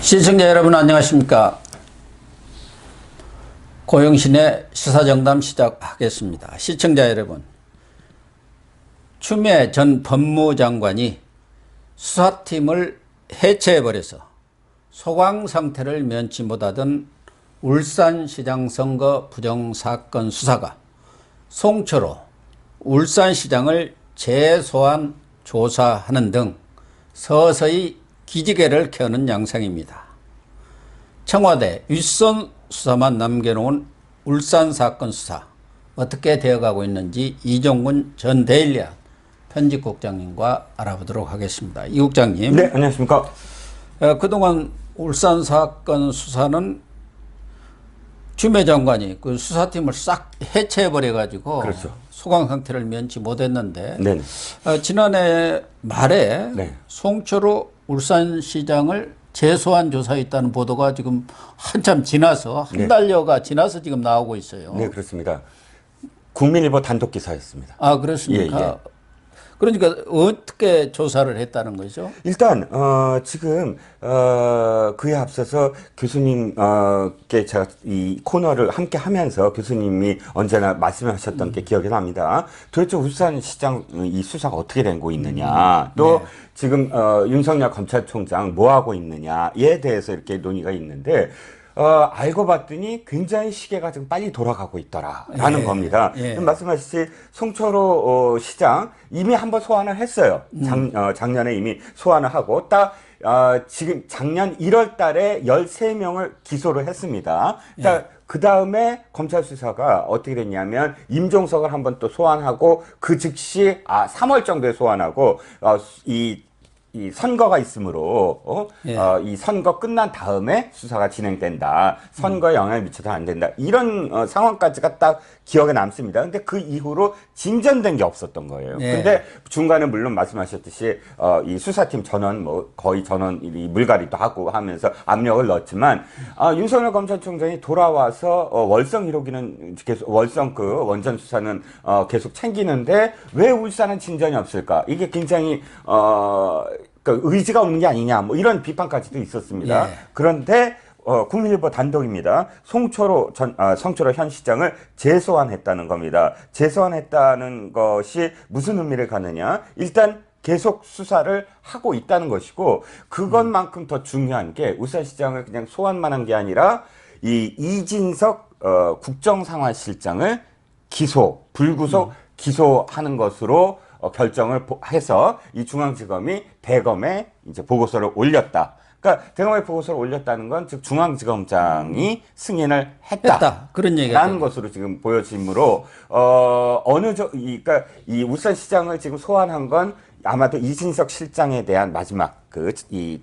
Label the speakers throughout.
Speaker 1: 시청자 여러분 안녕하십니까. 고영신의 시사정담 시작하겠습니다. 시청자 여러분, 추미애 전 법무장관이 수사팀을 해체해버려서 소강 상태를 면치 못하던 울산시장 선거 부정사건 수사가 송초로 울산시장을 재소환 조사하는 등 서서히 기지개를 켜는 양상입니다. 청와대 윗선 수사만 남겨놓은 울산 사건 수사 어떻게 되어가고 있는지 이종근 전 데일리아 편집국장님과 알아보도록 하겠습니다. 이 국장님.
Speaker 2: 네, 안녕하십니까.
Speaker 1: 그동안 울산 사건 수사는 추미애 장관이 그 수사팀을 싹 해체해버려가지고
Speaker 2: 그렇죠.
Speaker 1: 소강 상태를 면치 못했는데
Speaker 2: 네.
Speaker 1: 지난해 말에
Speaker 2: 네.
Speaker 1: 송초로 울산시장을 재소환 조사했다는 보도가 지금 한참 지나서 한 달여가 지나서 지금 나오고 있어요.
Speaker 2: 네, 그렇습니다. 국민일보 단독 기사였습니다.
Speaker 1: 아, 그렇습니까?
Speaker 2: 예, 예.
Speaker 1: 그러니까 어떻게 조사를 했다는 거죠?
Speaker 2: 일단 지금 그에 앞서서 교수님께 제가 이 코너를 함께 하면서 교수님이 언제나 말씀하셨던 게 기억이 납니다. 도대체 울산시장 이 수사가 어떻게 되고 있느냐, 또
Speaker 1: 네.
Speaker 2: 지금 윤석열 검찰총장 뭐 하고 있느냐에 대해서 이렇게 논의가 있는데. 알고 봤더니 굉장히 시계가 지금 빨리 돌아가고 있더라라는 겁니다.
Speaker 1: 예.
Speaker 2: 말씀하셨듯이 송초로 시장 이미 한번 소환을 했어요. 작년에 이미 소환을 하고 딱 지금 작년 1월 달에 13명을 기소를 했습니다. 딱 그 다음에 검찰 수사가 어떻게 됐냐면 임종석을 한번 또 소환하고 그 즉시 3월 정도에 소환하고 이 선거가 있으므로 이 선거 끝난 다음에 수사가 진행된다. 선거에 영향을 미쳐도 안 된다. 이런 상황까지가 딱 기억에 남습니다. 근데 그 이후로 진전된 게 없었던 거예요. 근데 중간에 물론 말씀하셨듯이 이 수사팀 전원 뭐 거의 전원 이 물갈이도 하고 하면서 압력을 넣었지만 윤석열 검찰총장이 돌아와서 월성 1호기는 계속 월성 그 원전 수사는 계속 챙기는데 왜 울산은 진전이 없을까? 이게 굉장히 그러니까 의지가 없는 게 아니냐, 뭐 이런 비판까지도 있었습니다. 그런데 국민일보 단독입니다. 송초로 현 시장을 재소환했다는 겁니다. 재소환했다는 것이 무슨 의미를 갖느냐? 일단 계속 수사를 하고 있다는 것이고, 그것만큼 더 중요한 게 울산시장을 그냥 소환만 한 게 아니라 이 이진석 국정상황실장을 불구속 기소하는 것으로 결정을 해서 이 중앙지검이 대검에 이제 보고서를 올렸다. 그러니까 대검에 보고서를 올렸다는 건 즉 중앙지검장이 승인을 했다.
Speaker 1: 그런 얘기가
Speaker 2: 라는 것으로 지금 보여지므로 그러니까 이 울산시장을 지금 소환한 건 아마도 이진석 실장에 대한 마지막 이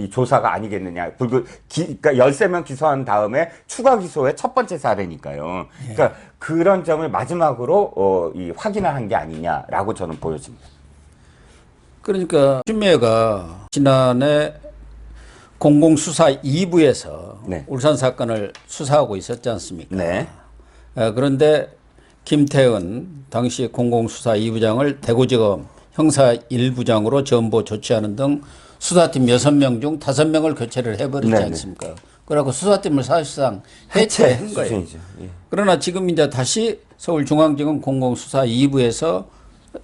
Speaker 2: 조사가 아니겠느냐. 그러니까 13명 기소한 다음에 추가 기소의 첫 번째 사례니까요. 그러니까 그런 점을 마지막으로 확인을 한 게 아니냐라고 저는 보여집니다.
Speaker 1: 그러니까 추미애가 지난해 공공수사 2부에서 울산 사건을 수사하고 있었지 않습니까?
Speaker 2: 네.
Speaker 1: 그런데 김태은 당시 공공수사 2부장을 대구지검 형사 1부장으로 전보 조치하는 등 수사팀 6명 중 5명을 교체를 해버리지 않습니까? 그래갖고 수사팀을 사실상 해체한 거예요. 그러나 지금 이제 다시 서울중앙지검 공공수사 2부에서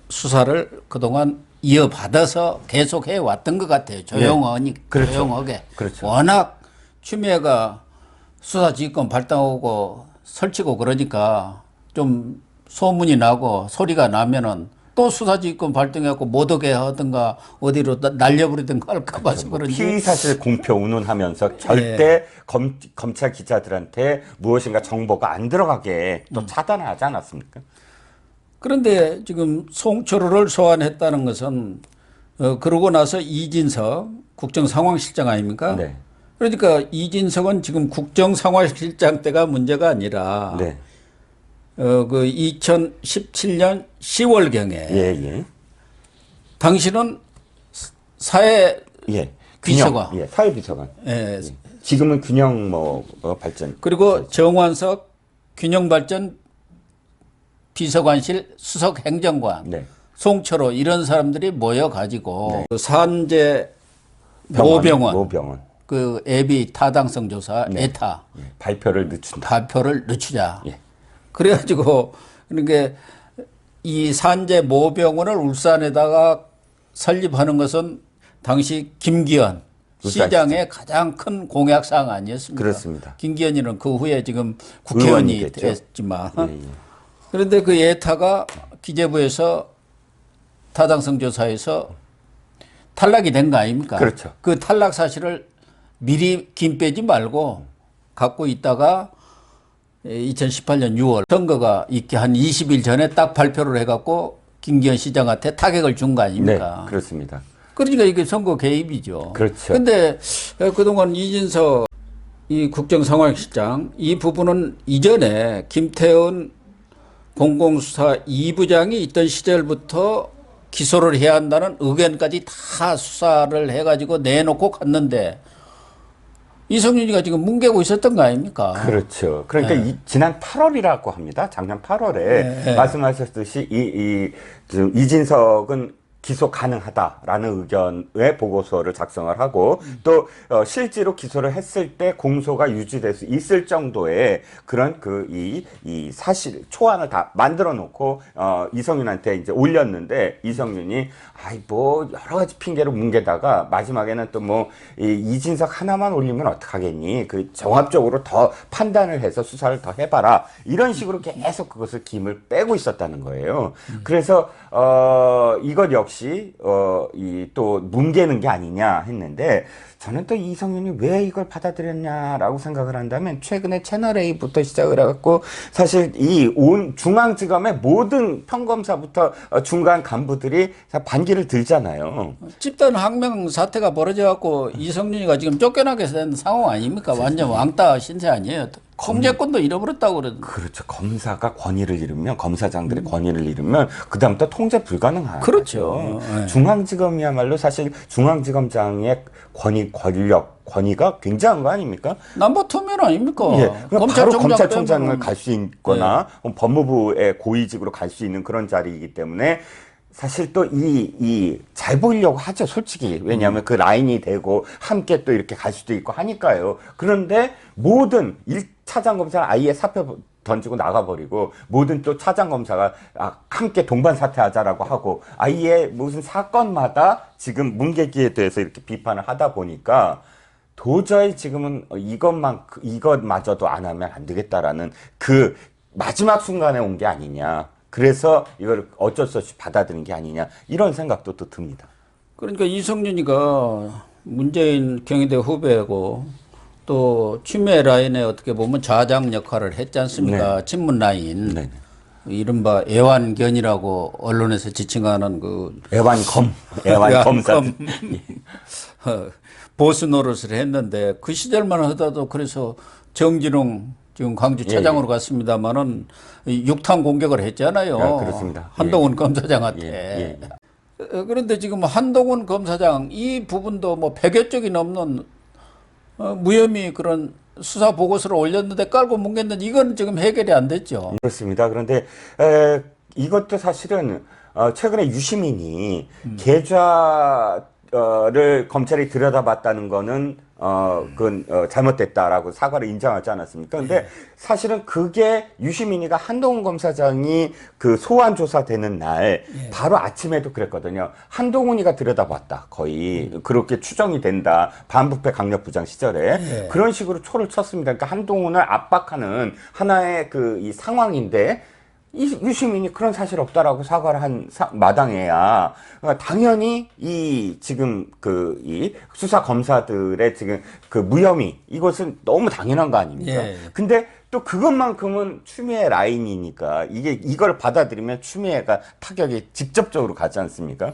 Speaker 1: 수사를 그동안 이어받아서 계속해 왔던 것 같아요. 조용하게.
Speaker 2: 그렇죠.
Speaker 1: 워낙 추미애가 수사지휘권 발당하고 설치고 그러니까 좀 소문이 나고 소리가 나면은 또 수사지휘권 발동해갖고 못 오게 하든가 어디로 날려버리든가 할까 봐서 그런지.
Speaker 2: 피의사실 공표 운운하면서 절대 검찰 기자들한테 무엇인가 정보가 안 들어가게 또 차단을 하지 않았습니까?
Speaker 1: 그런데 지금 송초로를 소환했다는 것은 그러고 나서 이진석 국정상황실장 아닙니까?
Speaker 2: 네.
Speaker 1: 그러니까 이진석은 지금 국정상황실장 때가 문제가 아니라 그 2017년 10월경에 당신은 사회 비서관,
Speaker 2: 사회비서관. 지금은 균형 발전.
Speaker 1: 그리고 정완석 균형발전 비서관실 수석 행정관, 송초로 이런 사람들이 모여 가지고 산재 모병원 그 예비 타당성 조사
Speaker 2: 네.
Speaker 1: 예타
Speaker 2: 발표를 늦춘다.
Speaker 1: 발표를 늦추자.
Speaker 2: 예.
Speaker 1: 그래가지고 그러니까 이 산재 모병원을 울산에다가 설립하는 것은 당시 김기현
Speaker 2: 울산
Speaker 1: 시장의 가장 큰 공약사항 아니었습니까?
Speaker 2: 그렇습니다.
Speaker 1: 김기현이는 그 후에 지금 국회의원이
Speaker 2: 의원이 됐죠.
Speaker 1: 됐지만
Speaker 2: 예, 예.
Speaker 1: 그런데 그 예타가 기재부에서 타당성 조사에서 탈락이 된 거 아닙니까?
Speaker 2: 그렇죠.
Speaker 1: 그 탈락 사실을 미리 김 빼지 말고 갖고 있다가 2018년 6월 선거가 있기 한 20일 전에 딱 발표를 해갖고 김기현 시장한테 타격을 준 거
Speaker 2: 네,
Speaker 1: 아닙니까?
Speaker 2: 그렇습니다.
Speaker 1: 그러니까 이게 선거 개입이죠.
Speaker 2: 그렇죠.
Speaker 1: 근데 그동안 이진석 이 국정상황실장 이 부분은 이전에 김태훈 공공수사 2부장이 있던 시절부터 기소를 해야 한다는 의견까지 다 수사를 해가지고 내놓고 갔는데 이성윤이가 지금 뭉개고 있었던 거 아닙니까?
Speaker 2: 그렇죠. 그러니까 지난 8월이라고 합니다. 작년 8월에 말씀하셨듯이 이진석은 기소 가능하다라는 의견의 보고서를 작성을 하고 또 실제로 기소를 했을 때 공소가 유지될 수 있을 정도의 그런 이 사실 초안을 다 만들어 놓고 이성윤한테 이제 올렸는데 이성윤이 뭐 여러 가지 핑계로 뭉개다가 마지막에는 또 뭐 이진석 하나만 올리면 어떡하겠니? 그 종합적으로 더 판단을 해서 수사를 더 해봐라. 이런 식으로 계속 그것을 김을 빼고 있었다는 거예요. 그래서 이것 역시 이 또 뭉개는 게 아니냐 했는데 저는 또 이성윤이 왜 이걸 받아들였냐라고 생각을 한다면 최근에 채널A부터 시작을 해갖고 사실 이 온 중앙지검의 모든 평검사부터 중간 간부들이 반기를 들잖아요.
Speaker 1: 집단 항명 사태가 벌어져갖고 이성윤이가 지금 쫓겨나게 된 상황 아닙니까? 완전 왕따 신세 아니에요? 통제권도 잃어버렸다고 그러던데.
Speaker 2: 그렇죠. 검사가 권위를 잃으면 검사장들이 권위를 잃으면 그다음부터 통제 불가능한
Speaker 1: 그렇죠.
Speaker 2: 거죠. 중앙지검이야말로 사실 중앙지검장의 권위가 굉장한 거 아닙니까?
Speaker 1: 넘버 투면 아닙니까?
Speaker 2: 예, 바로 검찰총장을
Speaker 1: 빼면.
Speaker 2: 갈 수 있거나 법무부의 고위직으로 갈 수 있는 그런 자리이기 때문에 사실 또 잘 보이려고 하죠, 솔직히. 왜냐하면 그 라인이 되고 함께 또 이렇게 갈 수도 있고 하니까요. 그런데 모든 1차장 검사를 아예 사표 던지고 나가버리고 모든 또 차장 검사가 함께 동반 사퇴하자라고 하고 아예 무슨 사건마다 지금 뭉개기에 대해서 이렇게 비판을 하다 보니까 도저히 지금은 이것마저도 안 하면 안 되겠다라는 그 마지막 순간에 온 게 아니냐. 그래서 이걸 어쩔 수 없이 받아들인 게 아니냐. 이런 생각도 또 듭니다.
Speaker 1: 그러니까 이성윤이가 문재인 경희대 후배고 또 추미애 라인에 어떻게 보면 좌장 역할을 했지 않습니까?
Speaker 2: 네.
Speaker 1: 친문 라인.
Speaker 2: 네.
Speaker 1: 이른바 애완견이라고 언론에서 지칭하는 그
Speaker 2: 애완검사.
Speaker 1: 보수 노릇을 했는데 그 시절만 하더라도 그래서 정진웅 지금 광주 차장으로 갔습니다만은 6탄 공격을 했잖아요.
Speaker 2: 그렇습니다.
Speaker 1: 한동훈 검사장한테. 그런데 지금 한동훈 검사장 이 부분도 뭐 100여 쪽이 넘는 무혐의 그런 수사 보고서를 올렸는데 깔고 뭉갰는데 이건 지금 해결이 안 됐죠.
Speaker 2: 그렇습니다. 그런데 이것도 사실은 최근에 유시민이 계좌를 검찰이 들여다봤다는 거는 그건 잘못됐다라고 사과를 인정하지 않았습니까? 근데 사실은 그게 유시민이가 한동훈 검사장이 그 소환 조사되는 날 바로 아침에도 그랬거든요. 한동훈이가 들여다봤다. 거의 그렇게 추정이 된다. 반부패 강력부장 시절에 그런 식으로 초를 쳤습니다. 그러니까 한동훈을 압박하는 하나의 이 상황인데 유시민이 그런 사실 없다라고 사과를 한 마당에야 당연히 지금 이 수사 검사들의 지금 그 무혐의 이것은 너무 당연한 거 아닙니까? 근데 또 그것만큼은 추미애 라인이니까 이걸 받아들이면 추미애가 타격이 직접적으로 가지 않습니까?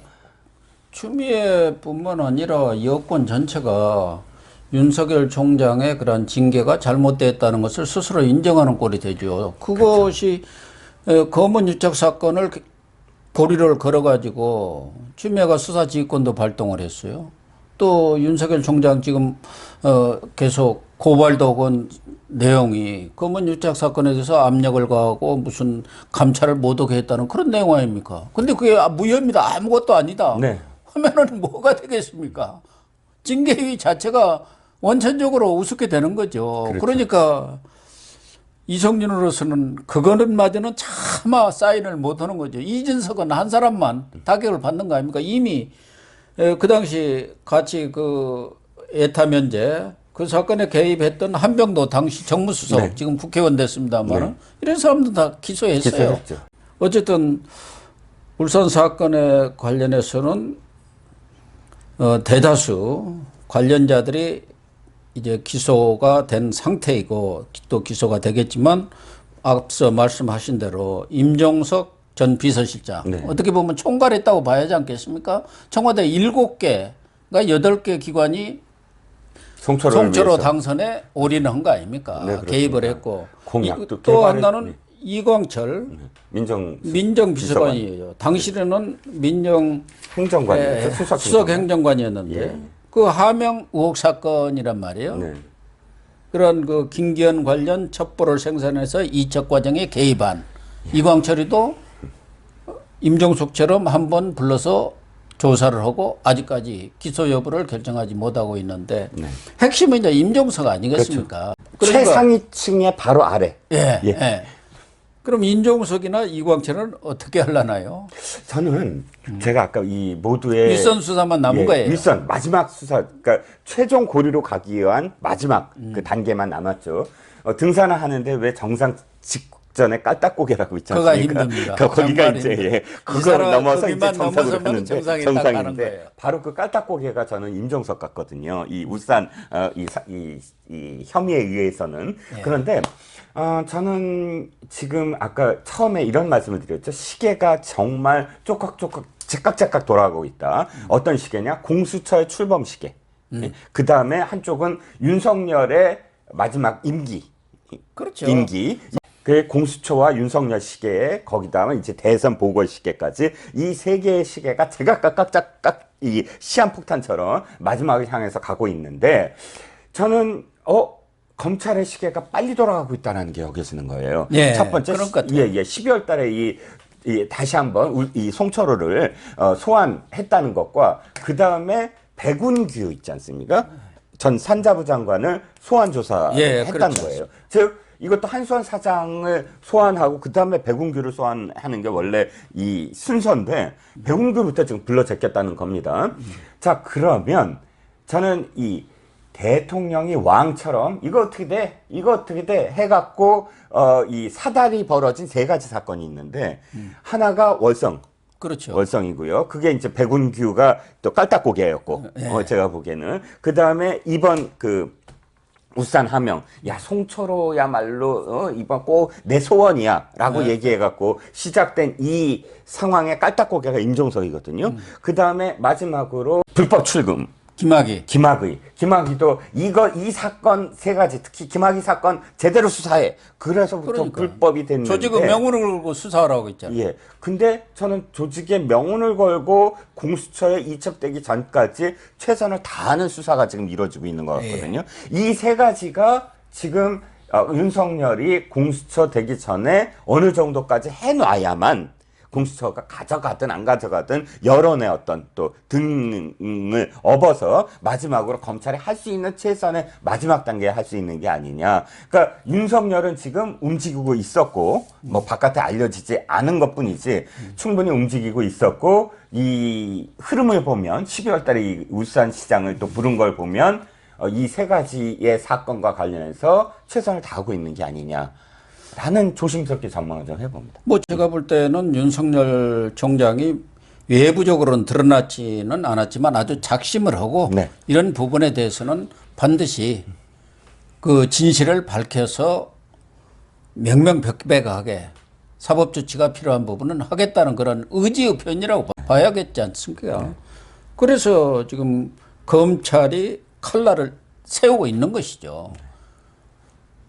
Speaker 1: 추미애뿐만 아니라 여권 전체가 윤석열 총장의 그런 징계가 잘못됐다는 것을 스스로 인정하는 꼴이 되죠. 그것이 검은 유착 사건을 고리를 걸어가지고 추미애가 수사지휘권도 발동을 했어요. 또 윤석열 총장 지금 계속 고발도 건 내용이 검은 유착 사건에 대해서 압력을 가하고 무슨 감찰을 못하게 했다는 그런 내용 아닙니까? 근데 그게 무혐의다 아무것도 아니다.
Speaker 2: 네.
Speaker 1: 하면은 뭐가 되겠습니까? 징계위 자체가 원천적으로 우습게 되는 거죠.
Speaker 2: 그렇죠.
Speaker 1: 그러니까 이성윤으로서는 그거는 마저는 차마 사인을 못 하는 거죠. 이준석은 한 사람만 타격을 받는 거 아닙니까? 이미 그 당시 같이 그 에타 면제 그 사건에 개입했던 한병도 당시 정무수석
Speaker 2: 네.
Speaker 1: 지금 국회의원 됐습니다만
Speaker 2: 네.
Speaker 1: 이런 사람들 다 기소했어요.
Speaker 2: 기소했죠.
Speaker 1: 어쨌든 울산 사건에 관련해서는 대다수 관련자들이 이제 기소가 된 상태이고 또 기소가 되겠지만 앞서 말씀하신 대로 임종석 전 비서실장
Speaker 2: 네.
Speaker 1: 어떻게 보면 총괄했다고 봐야지 않겠습니까? 청와대 7개가 8개 기관이
Speaker 2: 송철호를
Speaker 1: 송철호
Speaker 2: 위해서.
Speaker 1: 당선에 올인한 거 아닙니까?
Speaker 2: 네,
Speaker 1: 개입을 했고
Speaker 2: 공약도
Speaker 1: 또
Speaker 2: 개발을-
Speaker 1: 하나는
Speaker 2: 네.
Speaker 1: 이광철 민정비서관이에요. 당시에는
Speaker 2: 행정관이었죠.
Speaker 1: 수석 행정관이었는데
Speaker 2: 예.
Speaker 1: 그 하명 의혹 사건이란 말이에요.
Speaker 2: 네.
Speaker 1: 그런 그 김기현 관련 첩보를 생산해서 이첩 과정에 개입한 이광철이도 임종석처럼 한번 불러서 조사를 하고 아직까지 기소 여부를 결정하지 못하고 있는데
Speaker 2: 네.
Speaker 1: 핵심은 이제 임종석 아니겠습니까? 그러니까
Speaker 2: 최상위층의 바로 아래.
Speaker 1: 예,
Speaker 2: 예.
Speaker 1: 예. 그럼 임종석이나 이광철은 어떻게 하려나요?
Speaker 2: 저는 제가 아까 이 모두의
Speaker 1: 윗선 수사만 남은 거예요.
Speaker 2: 윗선 마지막 수사, 그러니까 최종 고리로 가기 위한 마지막 그 단계만 남았죠. 등산을 하는데 왜 정상 직전에 깔딱고개라고 있지
Speaker 1: 그거가
Speaker 2: 않습니까?
Speaker 1: 힘듭니다.
Speaker 2: 거기가
Speaker 1: 정말
Speaker 2: 이제
Speaker 1: 힘듭니다.
Speaker 2: 그걸
Speaker 1: 사람
Speaker 2: 넘어서 이제
Speaker 1: 거기만
Speaker 2: 정상으로
Speaker 1: 넘어서면
Speaker 2: 가는데
Speaker 1: 정상에 딱 가는
Speaker 2: 정상인데
Speaker 1: 거예요.
Speaker 2: 바로 그 깔딱고개가 저는 임종석 같거든요. 이 울산 이 혐의에 의해서는
Speaker 1: 예.
Speaker 2: 그런데. 저는 지금 아까 처음에 이런 말씀을 드렸죠. 시계가 정말 쪼깍쪼깍 제깍제깍 돌아가고 있다. 어떤 시계냐? 공수처의 출범 시계. 그 다음에 한쪽은 윤석열의 마지막 임기.
Speaker 1: 그렇죠.
Speaker 2: 임기. 그 공수처와 윤석열 시계에 거기다가 이제 대선 보궐 시계까지 이 세 개의 시계가 제각각 이 시한폭탄처럼 마지막을 향해서 가고 있는데 저는 검찰의 시계가 빨리 돌아가고 있다는 게 여겨지는 거예요.
Speaker 1: 예,
Speaker 2: 첫 번째,
Speaker 1: 그런 것 같아요.
Speaker 2: 12월 달에 이 다시 한번 이 송철호를 소환했다는 것과 그 다음에 백운규 있지 않습니까? 전 산자부 장관을 소환 조사했다는
Speaker 1: 그렇죠.
Speaker 2: 거예요. 즉 이것도 한수환 사장을 소환하고 그 다음에 백운규를 소환하는 게 원래 이 순서인데 백운규부터 지금 불러 제꼈다는 겁니다. 자, 그러면 저는 이 대통령이 왕처럼 이거 어떻게 돼 해갖고 이 사달이 벌어진 세 가지 사건이 있는데 하나가
Speaker 1: 그렇죠.
Speaker 2: 월성이고요. 그게 이제 백운규가 또 깔딱고개였고 제가 보기에는 그 다음에 이번 그 울산 하명, 야 송철호야말로 이번 꼭 내 소원이야라고 얘기해갖고 시작된 이 상황의 깔딱고개가 임종석이거든요. 그 다음에 마지막으로 불법 출금. 김학의도 이 사건 세 가지 특히 김학의 사건 제대로 수사해. 그래서부터
Speaker 1: 그러니까.
Speaker 2: 불법이 됐는데
Speaker 1: 조직의 명운을 걸고 수사하라고 있잖아요.
Speaker 2: 예. 근데 저는 조직의 명운을 걸고 공수처에 이첩되기 전까지 최선을 다하는 수사가 지금 이루어지고 있는 것 같거든요. 이 세 가지가 지금 윤석열이 공수처 되기 전에 어느 정도까지 해놔야만 공수처가 가져가든 안 가져가든 여론의 어떤 또 등을 업어서 마지막으로 검찰이 할 수 있는 최선의 마지막 단계에 할 수 있는 게 아니냐. 그러니까 윤석열은 지금 움직이고 있었고 뭐 바깥에 알려지지 않은 것뿐이지 충분히 움직이고 있었고 이 흐름을 보면 12월 달에 이 울산시장을 또 부른 걸 보면 이 세 가지의 사건과 관련해서 최선을 다하고 있는 게 아니냐. 라는 조심스럽게 전망을 좀 해봅니다.
Speaker 1: 뭐 제가 볼 때는 윤석열 총장이 외부적으로는 드러나지는 않았지만 아주 작심을 하고
Speaker 2: 네.
Speaker 1: 이런 부분에 대해서는 반드시 그 진실을 밝혀서 명명백백하게 사법 조치가 필요한 부분은 하겠다는 그런 의지의 표현이라고 봐야겠지 않습니까? 그래서 지금 검찰이 칼날을 세우고 있는 것이죠.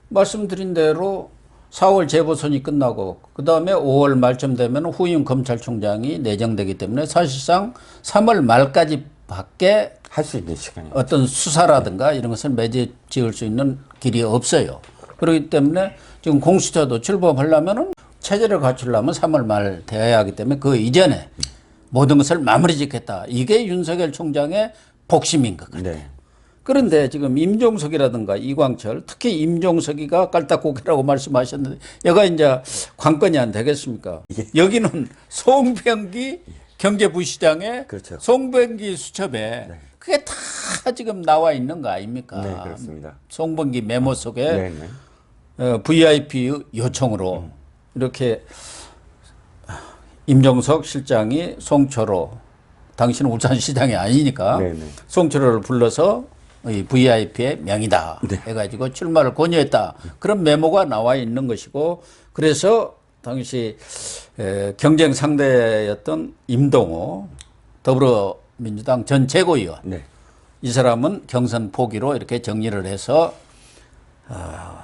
Speaker 1: 말씀드린 대로 4월 재보선이 끝나고 그 다음에 5월 말쯤 되면 후임 검찰총장이 내정되기 때문에 사실상 3월 말까지 밖에
Speaker 2: 할 수 있는 시간이
Speaker 1: 어떤 수사라든가 이런 것을 매제 지을 수 있는 길이 없어요. 그렇기 때문에 지금 공수처도 출범하려면은 체제를 갖추려면 3월 말 되어야 하기 때문에 그 이전에 모든 것을 마무리 짓겠다. 이게 윤석열 총장의 복심인 것 같아요.
Speaker 2: 네.
Speaker 1: 그런데 지금 임종석이라든가 이광철, 특히 임종석이가 깔딱고개라고 말씀하셨는데 여가 이제 관건이 안 되겠습니까? 여기는 송병기 경제부시장의
Speaker 2: 그렇죠.
Speaker 1: 송병기 수첩에 그게 다 지금 나와 있는 거 아닙니까?
Speaker 2: 네, 그렇습니다.
Speaker 1: 송병기 메모 속에
Speaker 2: 네, 네.
Speaker 1: VIP 요청으로 이렇게 임종석 실장이 송철호, 당신은 울산시장이 아니니까
Speaker 2: 네네.
Speaker 1: 송철호를 불러서 이 VIP의 명의다 해가지고 출마를 권유했다. 그런 메모가 나와 있는 것이고, 그래서 당시 경쟁 상대였던 임동호 더불어민주당 전 최고위원,
Speaker 2: 네.
Speaker 1: 이 사람은 경선 포기로 이렇게 정리를 해서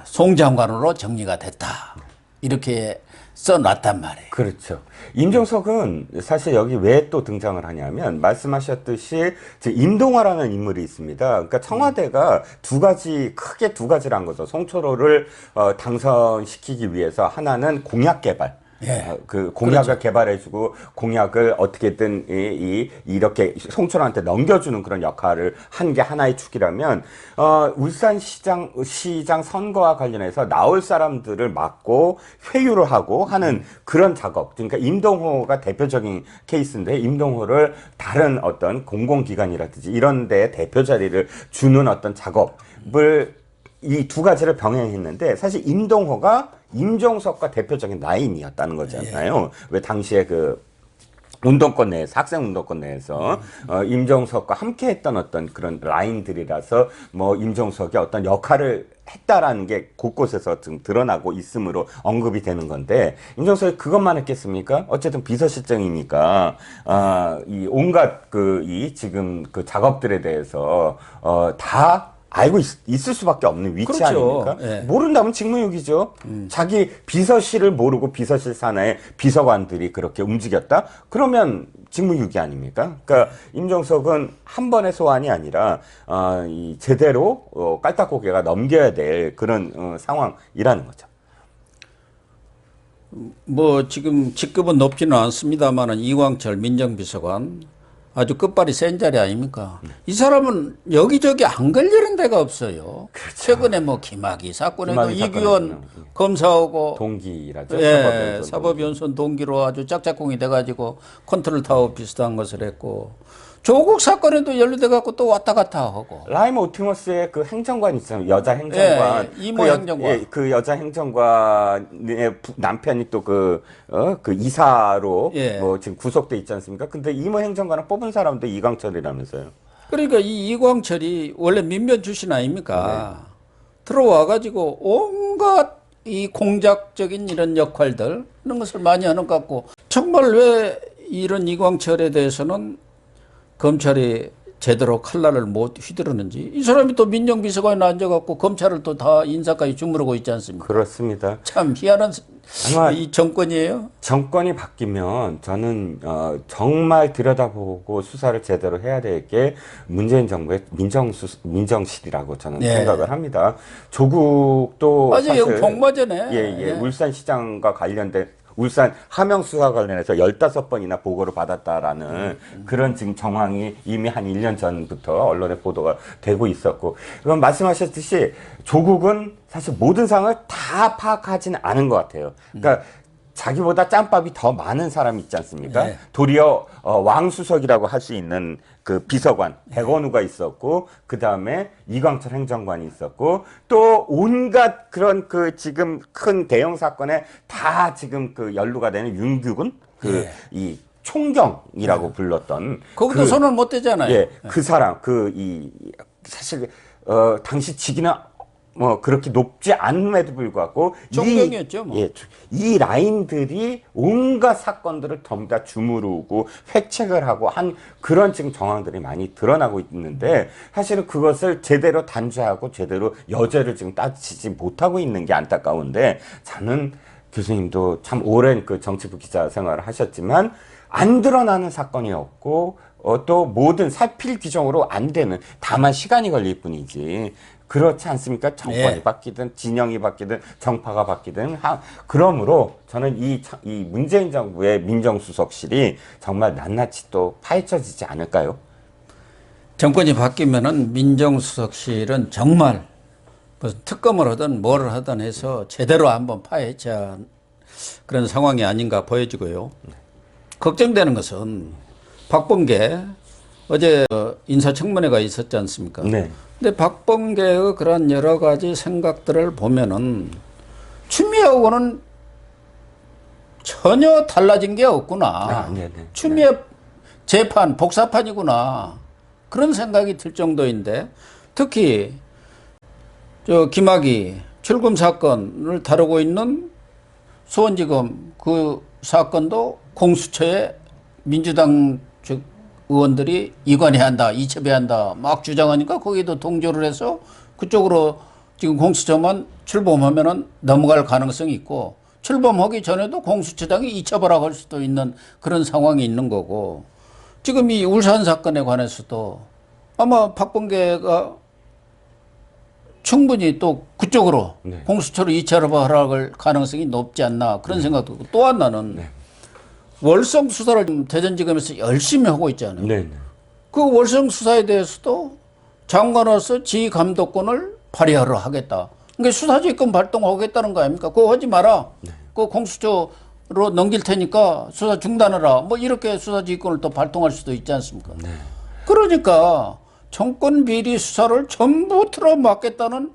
Speaker 1: 송 장관으로 정리가 됐다. 이렇게 써놨단 말이에요.
Speaker 2: 그렇죠. 임종석은 사실 여기 왜 또 등장을 하냐면 말씀하셨듯이 임동화라는 인물이 있습니다. 그러니까 청와대가 크게 두 가지를 한 거죠. 송철호를 당선시키기 위해서 하나는 공약 개발.
Speaker 1: 예.
Speaker 2: 그 공약을 개발해주고 공약을 어떻게든 이렇게 송철호한테 넘겨주는 그런 역할을 한 게 하나의 축이라면 울산시장 선거와 관련해서 나올 사람들을 막고 회유를 하고 하는 그런 작업. 그러니까 임동호가 대표적인 케이스인데 임동호를 다른 어떤 공공기관이라든지 이런 데 대표 자리를 주는 어떤 작업을 이 두 가지를 병행했는데 사실 임동호가 임종석과 대표적인 라인이었다는 거잖아요. 왜 당시에 그 운동권 내에서 학생 운동권 내에서 임종석과 함께 했던 어떤 그런 라인들이라서 뭐 임종석이 어떤 역할을 했다라는 게 곳곳에서 지금 드러나고 있으므로 언급이 되는 건데 임종석이 그것만 했겠습니까? 어쨌든 비서실장이니까 이 온갖 이 지금 그 작업들에 대해서 다 알고 있을 수밖에 없는 위치
Speaker 1: 그렇죠.
Speaker 2: 아닙니까?
Speaker 1: 예.
Speaker 2: 모른다면 직무유기죠. 자기 비서실을 모르고 비서실 산하의 비서관들이 그렇게 움직였다? 그러면 직무유기 아닙니까? 그러니까 임종석은 한 번의 소환이 아니라 제대로 깔딱고개가 넘겨야 될 그런 상황이라는 거죠.
Speaker 1: 뭐 지금 직급은 높지는 않습니다만은 이광철 민정비서관 아주 끝발이 센 자리 아닙니까? 이 사람은 여기저기 안 걸리는 데가 없어요.
Speaker 2: 그렇죠.
Speaker 1: 최근에 뭐 김학의 사건에도
Speaker 2: 김학의
Speaker 1: 이규원
Speaker 2: 사건에는,
Speaker 1: 검사하고
Speaker 2: 동기라죠.
Speaker 1: 예, 사법연수원 동기로 아주 짝짝꿍이 돼가지고 컨트롤 타워 비슷한 것을 했고 조국 사건에도 연루돼 갖고 또 왔다 갔다 하고.
Speaker 2: 라이머 오티머스의 그 행정관 있잖아요. 여자 행정관.
Speaker 1: 예, 이모 행정관.
Speaker 2: 그 여자 행정관의 남편이 또 그 이사로
Speaker 1: 예.
Speaker 2: 뭐 지금 구속돼 있지 않습니까? 근데 이모 행정관을 뽑은 사람도 이광철이라면서요.
Speaker 1: 그러니까 이 이광철이 원래 민변 출신 아닙니까? 들어와 가지고 온갖 이 공작적인 이런 역할들 이런 것을 많이 하는 것 같고 정말 왜 이런 이광철에 대해서는 검찰이 제대로 칼날을 못 휘두르는지 이 사람이 또 민정비서관에 앉아갖고 검찰을 또 다 인사까지 주무르고 있지 않습니까?
Speaker 2: 그렇습니다.
Speaker 1: 참 희한한
Speaker 2: 아마
Speaker 1: 이 정권이에요.
Speaker 2: 정권이 바뀌면 저는 정말 들여다보고 수사를 제대로 해야 될 게 문재인 정부의 민정실이라고 저는
Speaker 1: 예.
Speaker 2: 생각을 합니다. 조국도
Speaker 1: 맞아요.
Speaker 2: 사실
Speaker 1: 여기 복마전에.
Speaker 2: 예. 울산시장과 관련된 울산 하명 수사 관련해서 15번이나 보고를 받았다라는 그런 지금 정황이 이미 한 1년 전부터 언론에 보도가 되고 있었고, 그럼 말씀하셨듯이 조국은 사실 모든 상황을 다 파악하지는 않은 것 같아요. 그러니까 자기보다 짬밥이 더 많은 사람이 있지 않습니까?
Speaker 1: 네.
Speaker 2: 도리어 왕수석이라고 할 수 있는 그 비서관 백원우가 있었고, 그 다음에 이광철 행정관이 있었고, 또 온갖 그런 그 지금 큰 대형 사건에 다 지금 그 연루가 되는 윤규근 이 총경이라고 불렀던
Speaker 1: 거기도 손을 못 대잖아요.
Speaker 2: 예, 그 사람 사실 당시 직위는 뭐 그렇게 높지 않음에도 불구하고
Speaker 1: 총경이었죠, 뭐.
Speaker 2: 이 라인들이 온갖 사건들을 전부 다 주무르고 획책을 하고 한 그런 지금 정황들이 많이 드러나고 있는데, 사실은 그것을 제대로 단죄하고 제대로 여죄를 지금 따지지 못하고 있는 게 안타까운데, 저는 교수님도 참 오랜 그 정치부 기자 생활을 하셨지만 안 드러나는 사건이 없고 또 모든 살필 규정으로 안 되는, 다만 시간이 걸릴 뿐이지 그렇지 않습니까? 정권이 바뀌든 진영이 바뀌든 정파가 바뀌든 그러므로 저는 이 문재인 정부의 민정수석실이 정말 낱낱이 또 파헤쳐지지 않을까요?
Speaker 1: 정권이 바뀌면은 민정수석실은 정말 무슨 특검을 하든 뭘 하든 해서 제대로 한번 파헤쳐야 그런 상황이 아닌가 보여지고요. 걱정되는 것은 박범계 어제 인사청문회가 있었지 않습니까?
Speaker 2: 네.
Speaker 1: 근데 박범계의 그런 여러 가지 생각들을 보면은 추미애하고는 전혀 달라진 게 없구나.
Speaker 2: 네네.
Speaker 1: 추미애 재판 복사판이구나. 그런 생각이 들 정도인데 특히 저 김학의 출금 사건을 다루고 있는 수원지검 그 사건도 공수처에 민주당 즉 의원들이 이관해야 한다, 이첩해야 한다 막 주장하니까 거기도 동조를 해서 그쪽으로 지금 공수처만 출범하면은 넘어갈 가능성이 있고 출범하기 전에도 공수처장이 이첩하라고 할 수도 있는 그런 상황이 있는 거고 지금 이 울산 사건에 관해서도 아마 박범계가 충분히 또 그쪽으로
Speaker 2: 네.
Speaker 1: 공수처로 이첩하라고 할 가능성이 높지 않나 그런 생각도 들고 또 하나는 월성 수사를 지금 대전지검에서 열심히 하고 있잖아요.
Speaker 2: 네.
Speaker 1: 그 월성 수사에 대해서도 장관으로서 지휘 감독권을 발휘하러 하겠다. 그러니까 수사지휘권 발동하겠다는 거 아닙니까? 그거 하지 마라. 그 공수처로 넘길 테니까 수사 중단하라. 뭐 이렇게 수사지휘권을 또 발동할 수도 있지 않습니까? 그러니까 정권 비리 수사를 전부 틀어막겠다는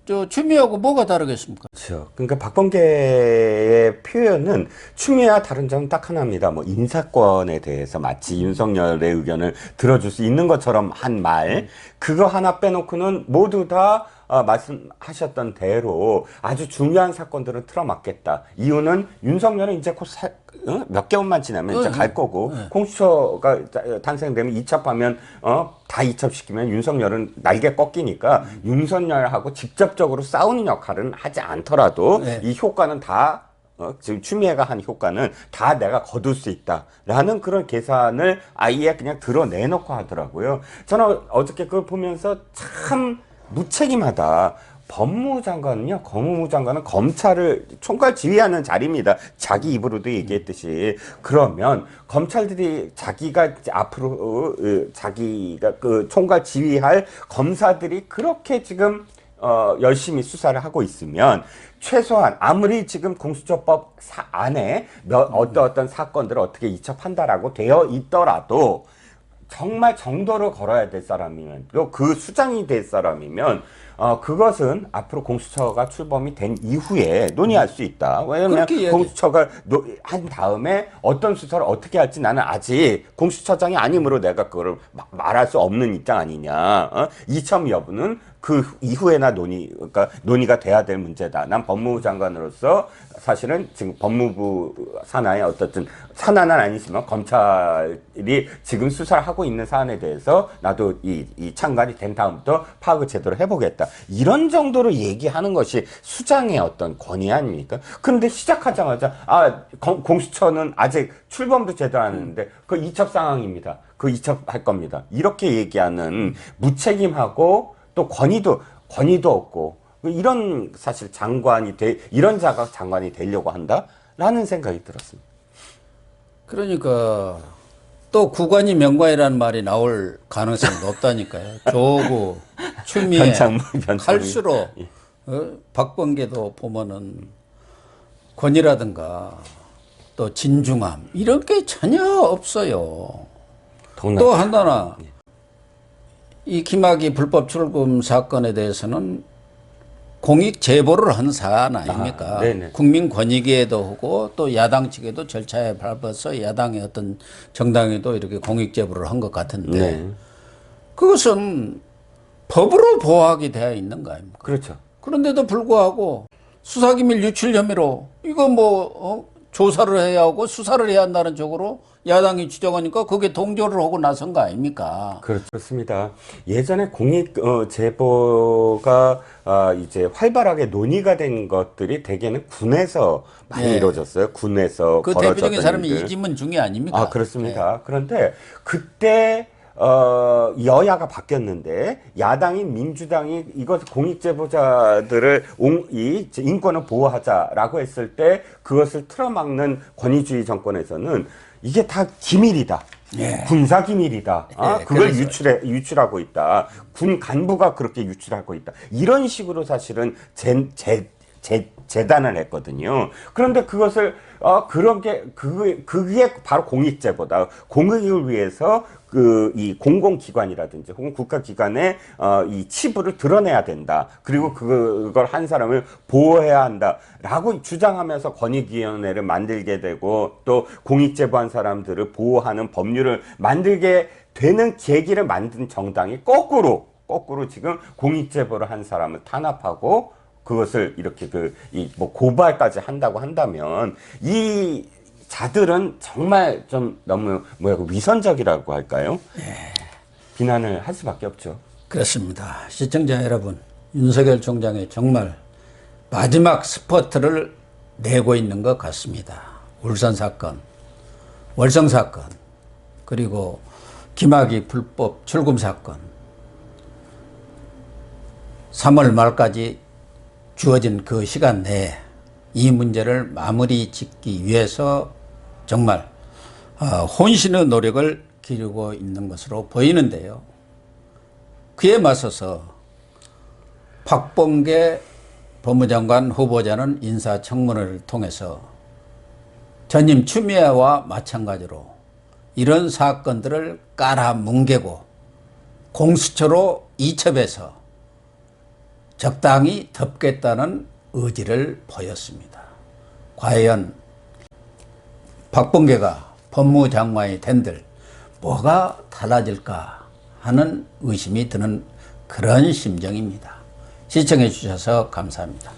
Speaker 1: 저 추미애하고 뭐가 다르겠습니까?
Speaker 2: 그렇죠. 그러니까 박범계의 표현은 추미애와 다른 점은 딱 하나입니다. 뭐 인사권에 대해서 마치 윤석열의 의견을 들어줄 수 있는 것처럼 한 말, 그거 하나 빼놓고는 모두 다 말씀하셨던 대로 아주 중요한 사건들은 틀어막겠다. 이유는 윤석열은 이제 곧 몇 개월만 지나면 이제 갈 거고 공수처가 탄생되면 이첩하면 다 이첩시키면 윤석열은 날개 꺾이니까 윤석열하고 직접적으로 싸우는 역할은 하지 않더라도 이 효과는 다 지금 추미애가 한 효과는 다 내가 거둘 수 있다라는 그런 계산을 아예 그냥 드러내놓고 하더라고요. 저는 어저께 그걸 보면서 참 무책임하다. 법무부 장관은요, 법무부 장관은 검찰을 총괄 지휘하는 자리입니다. 자기 입으로도 얘기했듯이. 그러면 검찰들이 자기가 이제 앞으로 자기가 그 총괄 지휘할 검사들이 그렇게 지금 열심히 수사를 하고 있으면 최소한 아무리 지금 공수처법 안에 어떤 사건들을 어떻게 이첩한다라고 되어 있더라도 정말 정도를 걸어야 될 사람이면 또 그 수장이 될 사람이면 그것은 앞으로 공수처가 출범이 된 이후에 논의할 수 있다. 왜냐하면 공수처가 한 다음에 어떤 수사를 어떻게 할지 나는 아직 공수처장이 아니므로 내가 그거를 말할 수 없는 입장 아니냐. 이첩 여부는 그 이후에나 그러니까 논의가 돼야 될 문제다. 난 법무부 장관으로서 사실은 지금 법무부 산하의 어떻든 산하는 아니지만 검찰이 지금 수사를 하고 있는 사안에 대해서 나도 이 창관이 된 다음부터 파악을 제대로 해보겠다. 이런 정도로 얘기하는 것이 수장의 어떤 권위 아닙니까? 그런데 시작하자마자 공수처는 아직 출범도 제대로 안 했는데 그 이첩 상황입니다. 그 이첩할 겁니다. 이렇게 얘기하는 무책임하고 또 권위도 없고 이런 사실 이런 자가 장관이 되려고 한다라는 생각이 들었습니다.
Speaker 1: 그러니까 또 구관이 명관이라는 말이 나올 가능성이 높다니까요. 조국, 추미애, 할수록 박범계도 보면은 권위라든가 또 진중함 이런 게 전혀 없어요. 또 하나 이 김학의 불법 출금 사건에 대해서는 공익 제보를 한 사안 아닙니까? 국민권익위에도 하고 또 야당 측에도 절차에 밟아서 야당의 어떤 정당에도 이렇게 공익 제보를 한 것 같은데 그것은 법으로 보호하게 되어 있는 거 아닙니까?
Speaker 2: 그렇죠.
Speaker 1: 그런데도 불구하고 수사기밀 유출 혐의로 이거 뭐 조사를 해야 하고 수사를 해야 한다는 쪽으로 야당이 주장하니까 그게 동조를 하고 나선 거 아닙니까?
Speaker 2: 그렇습니다. 예전에 공익 제보가 이제 활발하게 논의가 된 것들이 대개는 군에서 많이 이루어졌어요. 군에서
Speaker 1: 그 대표적인 사람이 이지문 중에 아닙니까?
Speaker 2: 그렇습니다. 그런데 그때 여야가 바뀌었는데 야당인 민주당이 이것 공익 제보자들을 이 인권을 보호하자라고 했을 때 그것을 틀어막는 권위주의 정권에서는 이게 다 기밀이다.
Speaker 1: 예.
Speaker 2: 군사 기밀이다.
Speaker 1: 예,
Speaker 2: 그걸
Speaker 1: 그래서.
Speaker 2: 유출하고 있다. 군 간부가 그렇게 유출하고 있다. 이런 식으로 사실은 재단을 했거든요. 그런데 그것을 그게 바로 공익제보다. 공익을 위해서 이 공공기관이라든지 혹은 국가기관의 이 치부를 드러내야 된다. 그리고 그걸 한 사람을 보호해야 한다라고 주장하면서 권익위원회를 만들게 되고 또 공익제보한 사람들을 보호하는 법률을 만들게 되는 계기를 만든 정당이 거꾸로 지금 공익제보를 한 사람을 탄압하고 그것을 이렇게 고발까지 한다고 한다면 이 자들은 정말 좀 너무 위선적이라고 할까요? 비난을 할 수밖에 없죠.
Speaker 1: 그렇습니다. 시청자 여러분, 윤석열 총장이 정말 마지막 스포트를 내고 있는 것 같습니다. 울산 사건, 월성 사건, 그리고 김학의 불법 출금 사건, 3월 말까지 주어진 그 시간 내에 이 문제를 마무리 짓기 위해서 정말 혼신의 노력을 기르고 있는 것으로 보이는데요. 그에 맞서서 박범계 법무장관 후보자는 인사청문회를 통해서 전임 추미애와 마찬가지로 이런 사건들을 깔아뭉개고 공수처로 이첩해서 적당히 덮겠다는 의지를 보였습니다. 과연 박범계가 법무장관이 된들 뭐가 달라질까 하는 의심이 드는 그런 심정입니다. 시청해 주셔서 감사합니다.